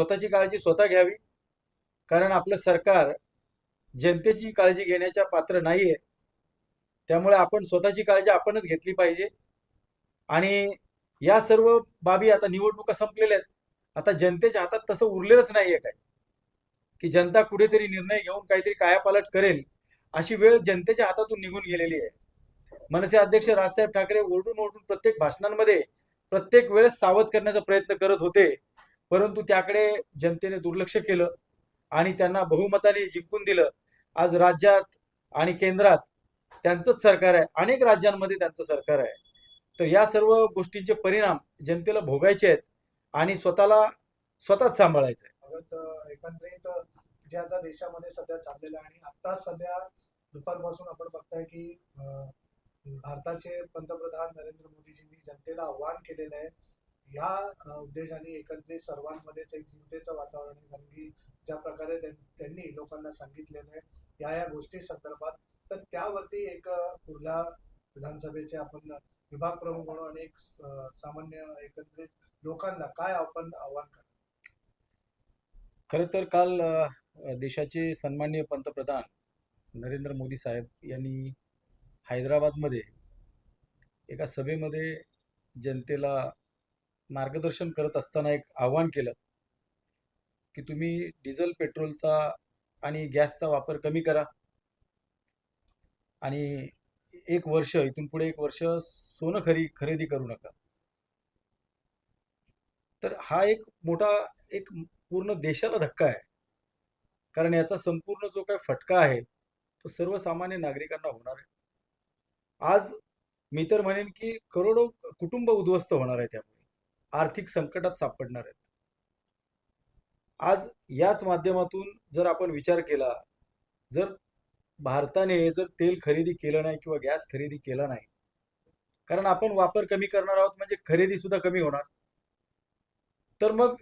स्वतःची काळजी स्वतः घ्यावी, कारण आपलं सरकार जनतेची काळजी घेण्याच्या पात्र नाहीये. त्यामुळे आपण स्वतःची काळजी आपणच घेतली पाहिजे. आणि या सर्व बाबी, आता निवडणुका संपलेल्या आहेत, आता जनतेच्या हातात तसं उरलेलंच नाहीये काय की जनता कुठेतरी निर्णय घेऊन काहीतरी कायापालट करेल, अशी वेळ जनतेच्या हातातून निघून गेलेली आहे. मनसे अध्यक्ष राजसाहेब ठाकरे ओरडून ओरडून प्रत्येक भाषणांमध्ये प्रत्येक वेळेस सावध करण्याचा प्रयत्न करत होते, परंतु त्याकडे जनतेने दुर्लक्ष केलं आणि त्यांना बहुमताने जिंकून दिलं. आज राज्यात आणि केंद्रात त्यांचंच सरकार आहे, अनेक राज्यांमध्ये त्यांचं सरकार आहे. तर या सर्व गोष्टींचे परिणाम जनतेला भोगायचे आहेत आणि स्वतःच सांभाळायचं आहे. एकंदरीत जे आता देशामध्ये सध्या चाललेलं आहे आणि आता सध्या दुपारपासून आपण बघताय की भारताचे पंतप्रधान नरेंद्र मोदीजींनी जनतेला आव्हान केलेलं आहे. या उद्देशाने एकत्रित सर्वांमध्येच एक चिंतेचं वातावरण आहे, कारण की ज्या प्रकारे त्यांनी लोकांना सांगितलेलं आहे या गोष्टी संदर्भात, तर त्यावरती एक कुर्ला विधानसभेचे आपण विभाग प्रमुख म्हणून आणि एक सामान्य एकत्रित लोकांना काय आपण आव्हान करतो? खरं तर काल देशाचे सन्माननीय पंतप्रधान नरेंद्र मोदी साहेब यांनी हैदराबादमध्ये एका सभेमध्ये जनतेला मार्गदर्शन करत असताना एक आव्हान केलं की तुम्ही डिझेल पेट्रोलचा आणि गॅसचा वापर कमी करा आणि इथून पुढे 1 वर्ष सोनं खरेदी करू नका. तर हा एक मोठा, एक पूर्ण देशाला धक्का आहे, कारण याचा संपूर्ण जो काही फटका आहे तो सर्वसामान्य नागरिकांना होणार आहे. आज मी तर म्हणेन की करोडो कुटुंब उद्ध्वस्त होणार आहे, त्यामुळे आर्थिक संकटात सापडणार आहेत. आज याच माध्यमातून जर आपण विचार केला, जर भारताने जर तेल खरेदी केलं नाही किंवा गॅस खरेदी केला नाही, कारण आपण वापर कमी करणार आहोत म्हणजे खरेदी सुद्धा कमी होणार, तर मग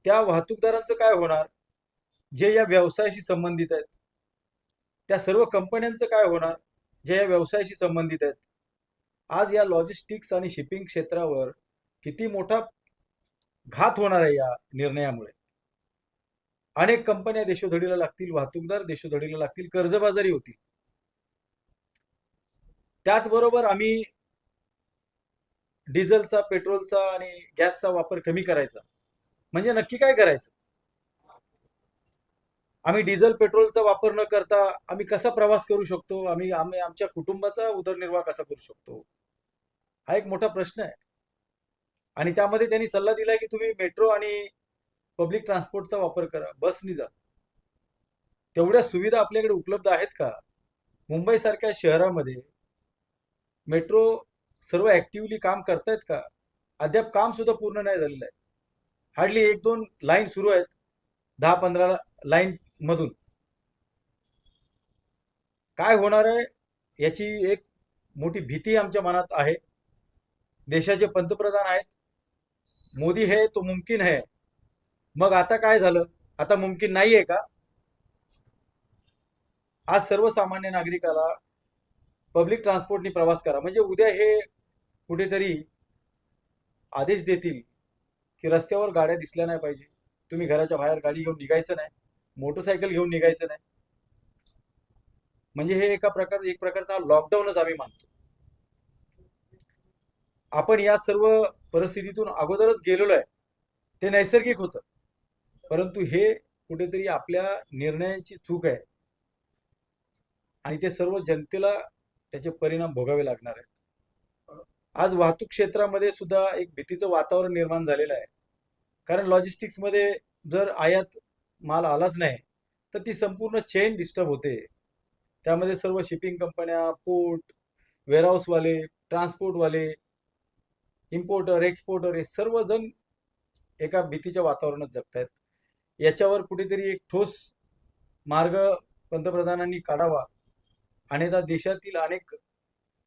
त्या वाहतूकदारांचं काय होणार जे या व्यवसायाशी संबंधित आहेत? त्या सर्व कंपन्यांचं काय होणार जे या व्यवसायाशी संबंधित आहेत? आज या लॉजिस्टिक्स आणि शिपिंग क्षेत्रावर किती मोठा घात होणार आहे या निर्णयामुळे. अनेक कंपन्या देशोधडीला लागतील, वाहतूकदार देशोधडीला लागतील, कर्जबाजारी होतील. त्याचबरोबर आम्ही डिझेलचा, पेट्रोलचा आणि गॅसचा वापर कमी करायचा म्हणजे नक्की काय करायचं? आम्ही डिझेल पेट्रोलचा वापर न करता आम्ही कसा प्रवास करू शकतो? आम्ही आमच्या कुटुंबाचा उदरनिर्वाह कसा करू शकतो? हा एक मोठा प्रश्न आहे. आणि त्यामध्ये त्यांनी सल्ला दिलाय की तुम्ही मेट्रो आणि पब्लिक ट्रान्सपोर्टचा वापर करा, बसनी जा. तेवढ्या सुविधा आपल्याकडे उपलब्ध आहेत का? मुंबई सारख्या शहरामध्ये मेट्रो सर्व ऍक्टिव्हली काम करतायत का? अद्याप काम सुद्धा पूर्ण नाही झालेलं आहे. हार्डली 1-2 लाईन सुरू आहेत 10-15 लाईन मधून. काय होणार आहे याची एक मोठी भीती आमच्या मनात आहे. देशाचे पंतप्रधान आहेत, मोदी है तो मुमकिन है. मग आता काय झालं? आता मुमकिन नाहीये का? आज सर्वसामान्य नागरिकाला पब्लिक ट्रान्सपोर्टनी प्रवास करा म्हणजे उद्या हे कुठेतरी आदेश देतील की रस्त्यावर गाड्या दिसल्या नाही पाहिजे, तुम्ही घराच्या बाहेर गाडी घेऊन निघायचं नाही, मोटरसायकल घेऊन निघायचं नाही. म्हणजे हे एक प्रकारचा लॉकडाऊनच आम्ही मानतो. आपण या सर्व परिस्थितीतून अगोदरच गेलेलो आहे, ते नैसर्गिक होतं, परंतु हे कुठेतरी आपल्या निर्णयांची चूक आहे आणि ते सर्व जनतेला त्याचे परिणाम भोगावे लागणार आहेत. आज वाहतूक क्षेत्रामध्ये सुद्धा एक भीतीचं वातावरण निर्माण झालेलं आहे, कारण लॉजिस्टिक्समध्ये जर आयात माल आलाच नाही तर ती संपूर्ण चेन डिस्टर्ब होते. त्यामध्ये सर्व शिपिंग कंपन्या, पोर्ट, वेअरहाऊसवाले, ट्रान्सपोर्टवाले, इम्पोर्टर, एक्सपोर्टर हे सर्वजण एका भीतीच्या वातावरणात जगतायत. याच्यावर कुठेतरी एक ठोस मार्ग पंतप्रधानांनी काढावा, अन्यथा देशातील अनेक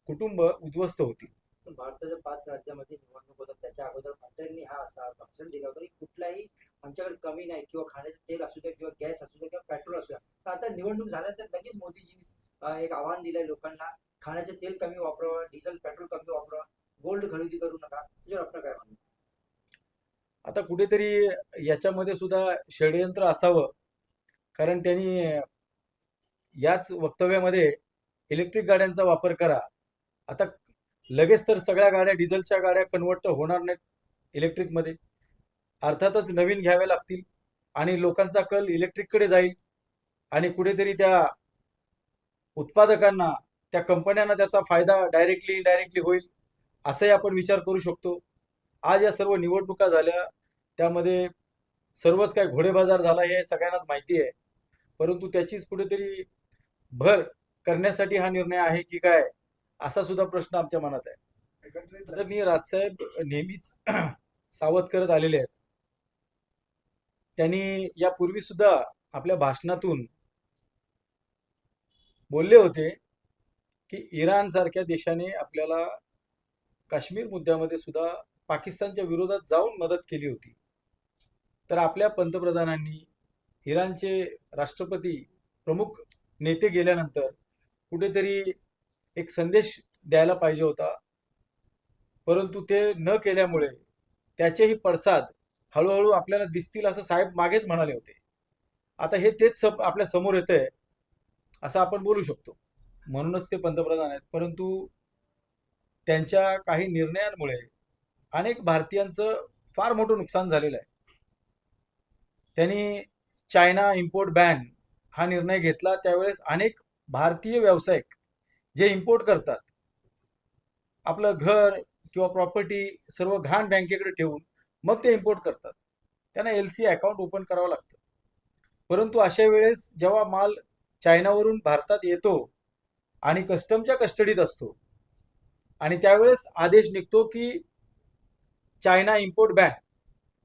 कुटुंब उद्ध्वस्त होतील. भारताच्या 5 राज्यामध्ये निवडणूक होतात, त्याच्या अगोदर मंत्र्यांनी हा असा भाषण दिलं होतं की कुठलाही आमच्याकडे कमी नाही, किंवा खाण्याचं तेल असू द्या किंवा गॅस असू द्या किंवा पेट्रोल असू द्या. तर आता निवडणूक झाल्यानंतर लगेच मोदीजींनी एक आव्हान दिलंय लोकांना, खाण्याचे तेल कमी वापरावं, डिझेल पेट्रोल कमी वापरावं, गोल्ड खरेदी करू नका. त्याच्यावर आपलं काय म्हणणं? आता कुठेतरी याच्यामध्ये सुद्धा षडयंत्र असावं, कारण त्यांनी याच वक्तव्यामध्ये इलेक्ट्रिक गाड्यांचा वापर करा. आता लगेच तर सगळ्या गाड्या डिझेलच्या गाड्या कन्वर्ट होणार नाहीत इलेक्ट्रिकमध्ये. अर्थातच नवीन घ्याव्या लागतील आणि लोकांचा कल इलेक्ट्रिककडे जाईल आणि कुठेतरी त्या उत्पादकांना, त्या कंपन्यांना त्याचा फायदा डायरेक्टली इनडायरेक्टली होईल, असंही आपण विचार करू शकतो. आज या सर्व निवडणुका झाल्या, त्यामध्ये सर्वच काय घोडेबाजार झाला हे सगळ्यांनाच माहिती आहे. परंतु त्याचीच कुठेतरी भर करण्यासाठी हा निर्णय आहे की काय, असा सुद्धा प्रश्न आमच्या मनात आहे. एकंदरीत आदरणीय राजसाहेब नेहमीच सावध करत आलेले आहेत. त्यांनी यापूर्वी सुद्धा आपल्या भाषणातून बोलले होते की इराण सारख्या देशाने आपल्याला काश्मीर मुद्द्यामध्ये सुद्धा पाकिस्तानच्या विरोधात जाऊन मदत केली होती. तर आपल्या पंतप्रधानांनी इराणचे राष्ट्रपती प्रमुख नेते गेल्यानंतर कुठेतरी एक संदेश द्यायला पाहिजे होता, परंतु ते न केल्यामुळे त्याचेही पडसाद हळूहळू आपल्याला दिसतील असं साहेब मागेच म्हणाले होते. आता हे तेच आपल्या समोर येतंय असं आपण बोलू शकतो. म्हणूनच ते पंतप्रधान आहेत. परंतु त्यांच्या काही निर्णयांमुळे अनेक भारतीयांचं फार मोठं नुकसान झालेलं आहे. त्यांनी चायना इम्पोर्ट बॅन हा निर्णय घेतला, त्यावेळेस अनेक भारतीय व्यावसायिक जे इम्पोर्ट करतात, आपलं घर किंवा प्रॉपर्टी सर्व घाण बँकेकडे ठेवून मग ते इम्पोर्ट करतात. त्यांना LC अकाउंट ओपन करावं लागतं. परंतु अशा वेळेस जेव्हा माल चायनावरून भारतात येतो आणि कस्टमच्या कस्टडीत असतो आणि त्यावेळेस आदेश निघतो की चायना इम्पोर्ट बॅन,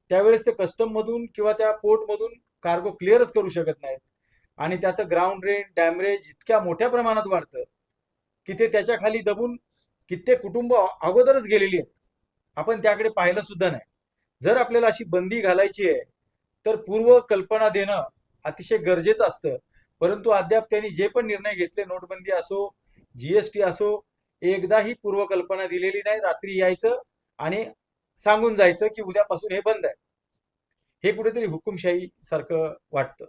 त्यावेळेस ते कस्टममधून किंवा त्या पोर्टमधून कार्गो क्लिअरच करू शकत नाहीत आणि त्याचं ग्राउंड रेंट डॅमरेज इतक्या मोठ्या प्रमाणात वाढतं की ते त्याच्या खाली दबून कित्येक कुटुंब अगोदरच गेलेली आहेत. आपण त्याकडे पाहिलं सुद्धा नाही. जर आपल्याला अशी बंदी घालायची आहे तर पूर्व कल्पना देणं अतिशय गरजेचं असतं. परंतु अद्याप त्यांनी जे पण निर्णय घेतले, नोटबंदी असो, GST असो, एकदाही पूर्वकल्पना दिलेली नाही. रात्री यायचं आणि सांगून जायचं की उद्यापासून हे बंद आहे. हे कुठेतरी हुकुमशाही सारखं वाटतं.